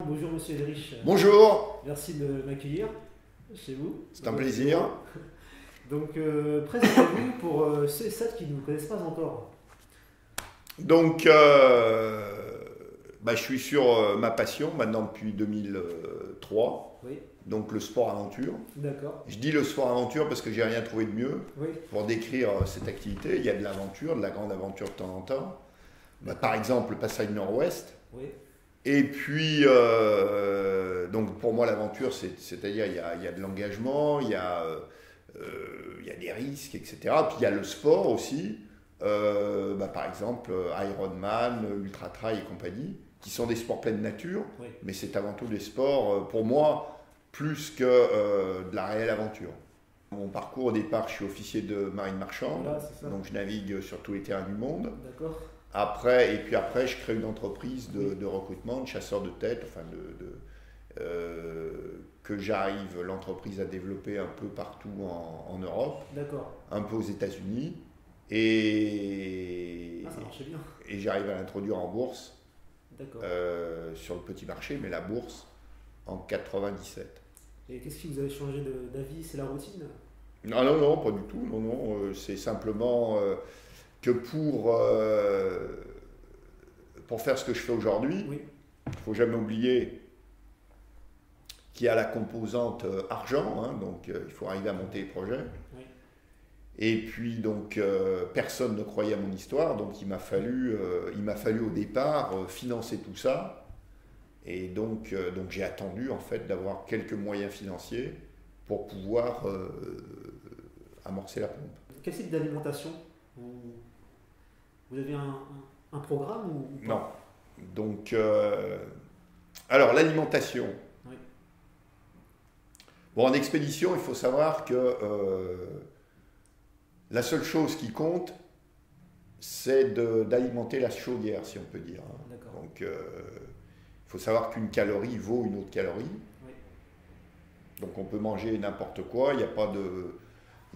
bonjour Monsieur Elrich. Bonjour, Merci de m'accueillir chez vous. c'est un plaisir. Donc, présentez-vous pour ceux et celles qui ne vous connaissent pas encore. Donc, je suis sur ma passion maintenant depuis 2003, Oui, donc le sport aventure. d'accord. Je dis le sport aventure parce que j'ai rien trouvé de mieux Oui, pour décrire cette activité. Il y a de l'aventure, de la grande aventure de temps en temps. Par exemple, le passage nord-ouest. oui, Et puis, donc pour moi, l'aventure, c'est-à-dire il y a de l'engagement, il y a des risques, etc. Puis il y a le sport aussi, par exemple Ironman, Ultra Trail et compagnie, qui sont des sports pleine nature, oui. mais c'est avant tout des sports, pour moi, plus que de la réelle aventure. Mon parcours, au départ, je suis officier de marine marchande, Voilà, c'est ça. donc je navigue sur tous les terrains du monde. D'accord. Après, je crée une entreprise de recrutement, de chasseurs de tête, enfin que j'arrive, l'entreprise à développer un peu partout en Europe, D'accord. un peu aux États-Unis, et, Ah, ça marchait bien. et j'arrive à l'introduire en bourse, D'accord. sur le petit marché, mais la bourse en 97. Et qu'est-ce qui vous avez changé d'avis? C'est la routine? Non, non, non, pas du tout, non, non, c'est simplement que pour faire ce que je fais aujourd'hui, Oui, il ne faut jamais oublier qu'il y a la composante argent, hein, donc il faut arriver à monter les projets. oui. Et puis donc personne ne croyait à mon histoire, donc il m'a fallu au départ financer tout ça. Et donc j'ai attendu en fait d'avoir quelques moyens financiers pour pouvoir amorcer la pompe. Quel type d'alimentation vous avez un programme ou pas? Non. Donc alors l'alimentation. Oui, Bon, en expédition, il faut savoir que la seule chose qui compte, c'est d'alimenter la chaudière, si on peut dire, hein. d'accord. Donc, il faut savoir qu'une calorie vaut une autre calorie. Oui, Donc, on peut manger n'importe quoi. Il n'y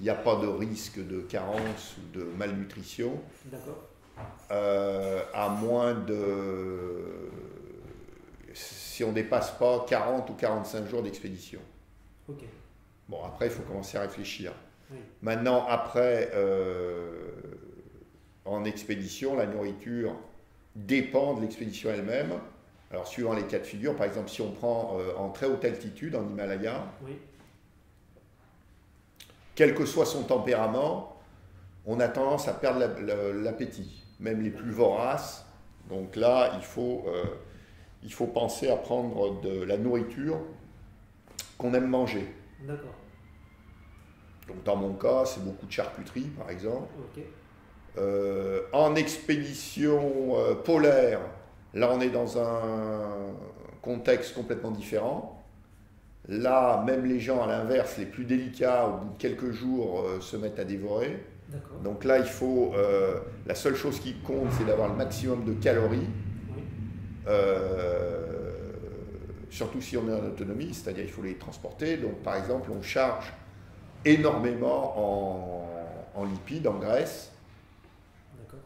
a pas de risque de carence ou de malnutrition, d'accord. à moins de... si on ne dépasse pas 40 ou 45 jours d'expédition. Ok. Bon, après, il faut commencer à réfléchir. Oui, Maintenant, après, en expédition, la nourriture dépend de l'expédition elle-même. Alors, suivant les cas de figure, par exemple, si on prend en très haute altitude, en Himalaya, oui, quel que soit son tempérament, on a tendance à perdre l'appétit, même les plus voraces. Donc là, il faut penser à prendre de la nourriture qu'on aime manger. d'accord. Donc dans mon cas, c'est beaucoup de charcuterie, par exemple. Ok, En expédition polaire, là on est dans un contexte complètement différent. Là, même les gens à l'inverse, les plus délicats, au bout de quelques jours, se mettent à dévorer. d'accord. Donc là, la seule chose qui compte, c'est d'avoir le maximum de calories, Oui, surtout si on est en autonomie, c'est-à-dire il faut les transporter. Donc par exemple, on charge énormément en lipides, en graisse. d'accord.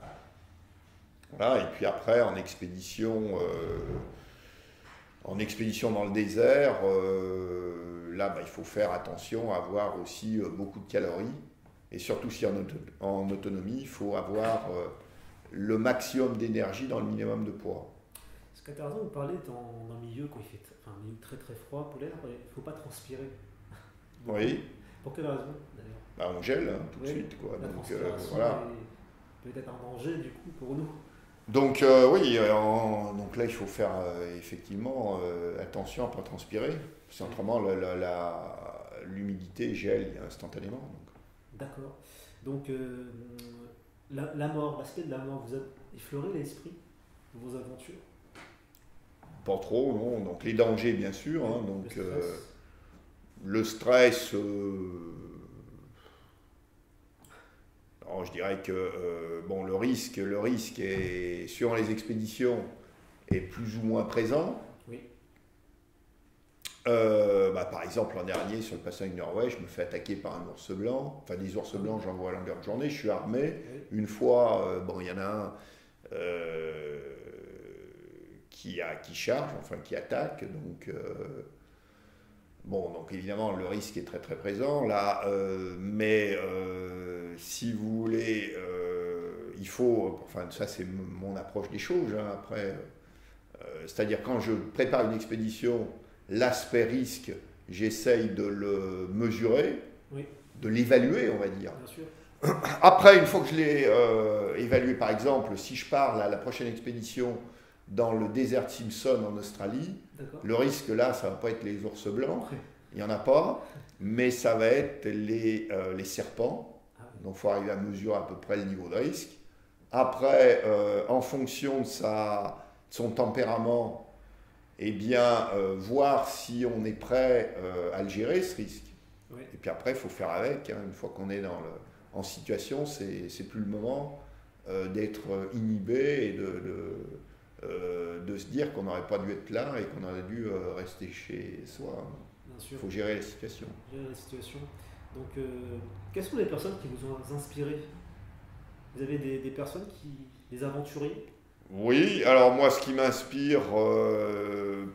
Voilà, et puis après, en expédition dans le désert, là, il faut faire attention à avoir aussi beaucoup de calories. Et surtout si en autonomie, il faut avoir le maximum d'énergie dans le minimum de poids. Parce qu'intéressant, vous parlez dans un milieu quand il fait un milieu très très froid, polaire, il ne faut pas transpirer. Beaucoup. Oui, Pour quelle raison d'ailleurs? on gèle hein, tout de Oui, suite, quoi. la Donc transpiration voilà. est peut-être un danger du coup pour nous. Donc oui, donc là il faut faire effectivement attention à ne pas transpirer, parce qu'autrement l'humidité gèle instantanément. Donc. D'accord. Donc la mort, l'aspect de la mort, vous a effleuré l'esprit de vos aventures? Pas trop, non. Donc les dangers bien sûr, hein, Le donc stress. le stress, alors, je dirais que bon, le risque est, suivant les expéditions, est plus ou moins présent. Oui, Par exemple, l'an dernier, sur le passage nord-ouest, je me fais attaquer par un ours blanc. Enfin, des ours blancs, j'en vois à longueur de journée. Je suis armé. oui, Une fois, il y en a un qui charge, enfin qui attaque. Donc, bon, donc évidemment, le risque est très très présent là, mais si vous voulez, il faut, enfin ça c'est mon approche des choses, hein, après, c'est-à-dire quand je prépare une expédition, l'aspect risque, j'essaye de le mesurer, Oui, de l'évaluer, on va dire. bien sûr. Après, une fois que je l'ai évalué, par exemple, si je pars à la prochaine expédition dans le désert de Simpson en Australie, D'accord. le risque là, ça va pas être les ours blancs, Oui. il n'y en a pas, mais ça va être les serpents. Ah oui. Donc il faut arriver à mesurer à peu près le niveau de risque. Après, en fonction de son tempérament, eh bien, voir si on est prêt à le gérer, ce risque. Oui. Et puis après, il faut faire avec, hein. Une fois qu'on est en situation, c'est plus le moment d'être inhibé et de se dire qu'on n'aurait pas dû être là et qu'on aurait dû rester chez soi. Bien Il sûr. faut gérer la situation. Gérer la situation. Donc, quelles sont les personnes qui vous ont inspiré? Vous avez des personnes des aventuriers? Oui, alors moi, ce qui m'inspire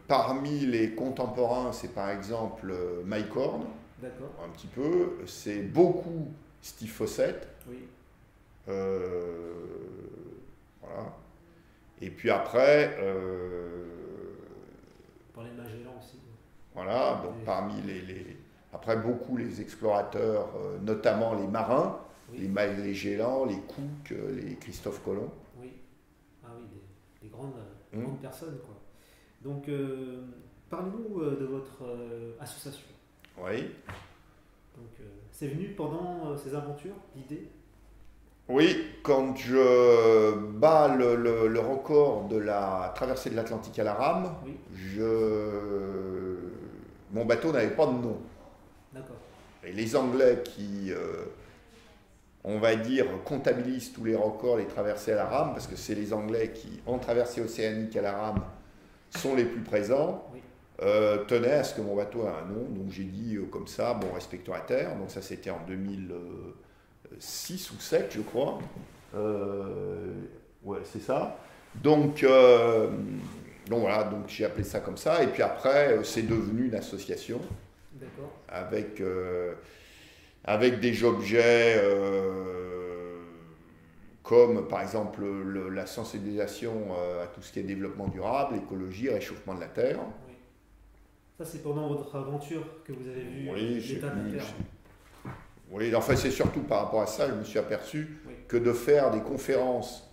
parmi les contemporains, c'est par exemple Mike Horn, D'accord. un petit peu. C'est beaucoup Steve Fossett. Oui. Voilà. Et puis après, Parler de Magellan aussi. voilà, donc Et- parmi après beaucoup les explorateurs, notamment les marins, Oui. les Gélans, les Cook, les Christophe Colomb. Oui. Ah oui, des grandes, Mm. grandes personnes, quoi. Donc, parlez-nous de votre association. Oui. Donc, c'est venu pendant ces aventures, l'idée? Oui, quand je bats le record de la traversée de l'Atlantique à la rame, Oui. mon bateau n'avait pas de nom. D'accord. Et les Anglais qui, on va dire, comptabilisent tous les records, les traversées à la rame, parce que c'est les Anglais qui, en traversée océanique à la rame, sont les plus présents, Oui. tenaient à ce que mon bateau ait un nom. Donc j'ai dit comme ça, bon, respectons la terre. Donc ça, c'était en 2006 ou 2007, je crois. Ouais, c'est ça. Donc voilà, donc j'ai appelé ça comme ça. Et puis après, c'est devenu une association D'accord. avec des objets comme par exemple la sensibilisation à tout ce qui est développement durable, écologie, réchauffement de la Terre. Oui. Ça, c'est pendant votre aventure que vous avez vu Oui, je sais l'état de la plus, Terre. Oui, enfin c'est surtout par rapport à ça, je me suis aperçu Oui. que de faire des conférences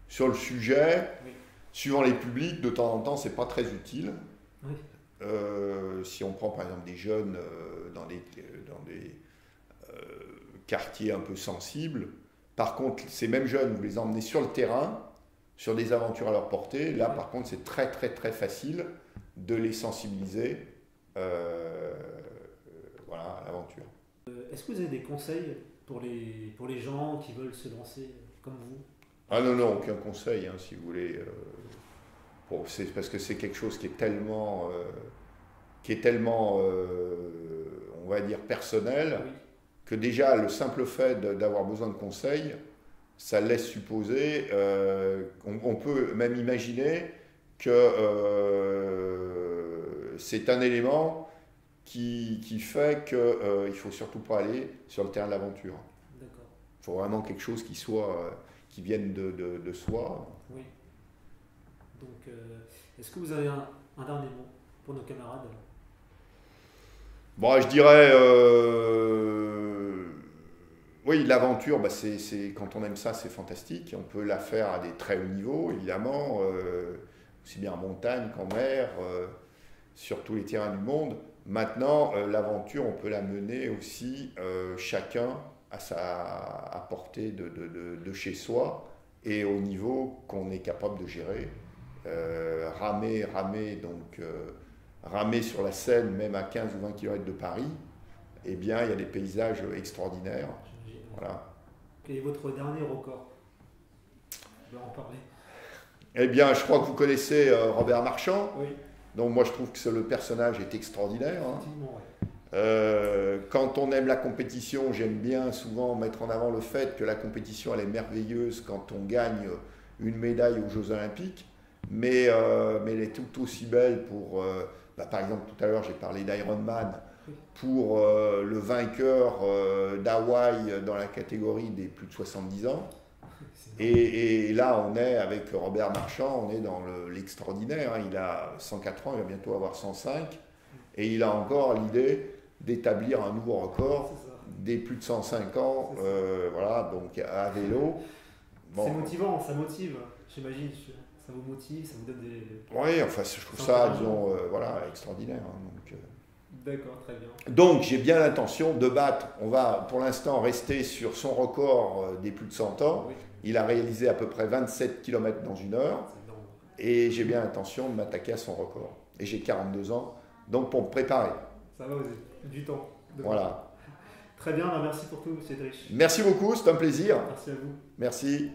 sur le sujet, Oui. suivant les publics, de temps en temps, c'est pas très utile. Oui. Si on prend par exemple des jeunes dans des quartiers un peu sensibles, par contre, ces mêmes jeunes, vous les emmenez sur le terrain, sur des aventures à leur portée. Là, par contre, c'est très très très facile de les sensibiliser voilà, à l'aventure. Est-ce que vous avez des conseils pour les gens qui veulent se lancer comme vous? Ah non, non, aucun conseil, hein, si vous voulez. C'est parce que c'est quelque chose qui est tellement, on va dire, personnel, Oui. que déjà le simple fait d'avoir besoin de conseils, ça laisse supposer, on peut même imaginer que c'est un élément qui fait qu'il ne faut surtout pas aller sur le terrain de l'aventure. D'accord. Il faut vraiment quelque chose qui vienne de soi. Oui. Donc, est-ce que vous avez un dernier mot pour nos camarades? Bon, je dirais, oui, l'aventure, bah, quand on aime ça, c'est fantastique. On peut la faire à des très hauts niveaux, évidemment, aussi bien en montagne qu'en mer, sur tous les terrains du monde. Maintenant, l'aventure, on peut la mener aussi chacun à portée de chez soi et au niveau qu'on est capable de gérer. Ramer sur la Seine, même à 15 ou 20 km de Paris, eh bien, il y a des paysages extraordinaires. J'imagine. Voilà. Quel est votre dernier record? On va en parler. Eh bien, je crois que vous connaissez Robert Marchand. Oui, Donc, moi, je trouve que le personnage est extraordinaire. Hein. effectivement, ouais. Quand on aime la compétition, j'aime bien souvent mettre en avant le fait que la compétition, elle est merveilleuse quand on gagne une médaille aux Jeux Olympiques. mais elle est tout aussi belle pour, par exemple, tout à l'heure, j'ai parlé d'Ironman, pour le vainqueur d'Hawaï dans la catégorie des plus de 70 ans. Et là, on est avec Robert Marchand, on est dans l'extraordinaire. Hein. Il a 104 ans, il va bientôt avoir 105. Et il a encore l'idée d'établir un nouveau record des plus de 105 ans, voilà, donc à vélo. Bon. C'est motivant, ça motive, j'imagine. Ça vous motive, ça vous donne des... Oui, enfin, je trouve ça, disons, voilà, extraordinaire. Hein, d'accord, très bien. Donc, j'ai bien l'intention de battre. On va, pour l'instant, rester sur son record des plus de 100 ans. Oui. Il a réalisé à peu près 27 km dans 1 heure. Et j'ai bien l'intention de m'attaquer à son record. Et j'ai 42 ans, donc pour me préparer. Ça va, vous avez du temps. Voilà. Très bien, merci pour tout, M. Drich. Merci beaucoup, c'est un plaisir. Merci à vous. Merci.